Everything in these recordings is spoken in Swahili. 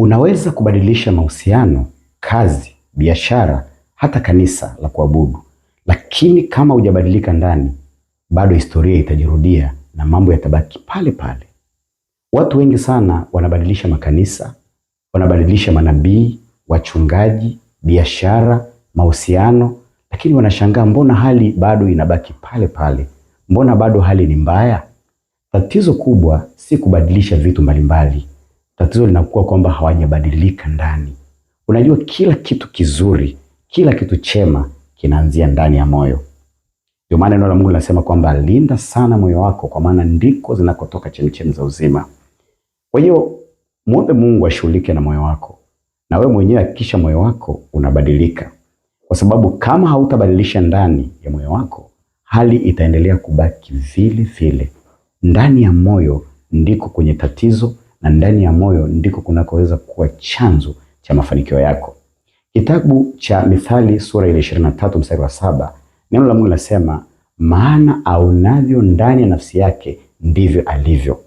Unaweza kubadilisha mahusiano, kazi, biashara, hata kanisa la kuabudu. Lakini kama hujabadilika ndani, bado historia itajirudia na mambo yatabaki pale pale. Watu wengi sana wanabadilisha makanisa, wanabadilisha manabii, wachungaji, biashara, mahusiano, lakini wanashangaa mbona hali bado inabaki pale pale? Mbona bado hali ni mbaya? Tatizo kubwa si kubadilisha vitu mbalimbali. Tatizo linakuwa kwamba hawajabadilika ndani. Unajua kila kitu kizuri, kila kitu chema kinaanzia ndani ya moyo. Ndio maana neno la Mungu linasema kwamba linda sana moyo wako, kwa maana ndiko zinakotoka chemchemi za uzima. Kwa hiyo muombe Mungu ashughulike na moyo wako, na wewe mwenyewe hakikisha moyo wako unabadilika, kwa sababu kama hautabadilisha ndani ya moyo wako, hali itaendelea kubaki vile vile. Ndani ya moyo ndiko kwenye tatizo, na ndani ya moyo ndiko kunakoweza kuwa chanzo cha mafanikio yako. Kitabu cha Mithali sura ile 23 mstari wa 7, neno la Mungu linasema, maana aonavyo ndani ya nafsi yake ndivyo alivyo.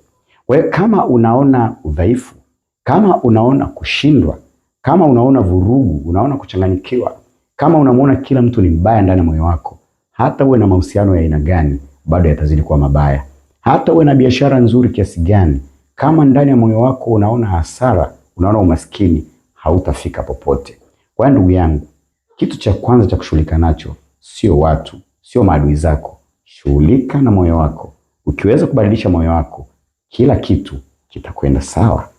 Kwa hiyo kama unaona udhaifu, kama unaona kushindwa, kama unaona vurugu, unaona kuchanganyikiwa, kama unamuona kila mtu ni mbaya ndani ya moyo wako, hata uwe na mahusiano ya aina gani, bado yatazidi kuwa mabaya. Hata uwe na biashara nzuri kiasi gani, kama ndani ya moyo wako unaona hasara, unaona umaskini, hautafika popote. Kwa hiyo ndugu yangu, kitu cha kwanza cha kushughulika nacho sio watu, sio maadui zako. Shughulika na moyo wako. Ukiweza kubadilisha moyo wako, kila kitu kitakwenda sawa.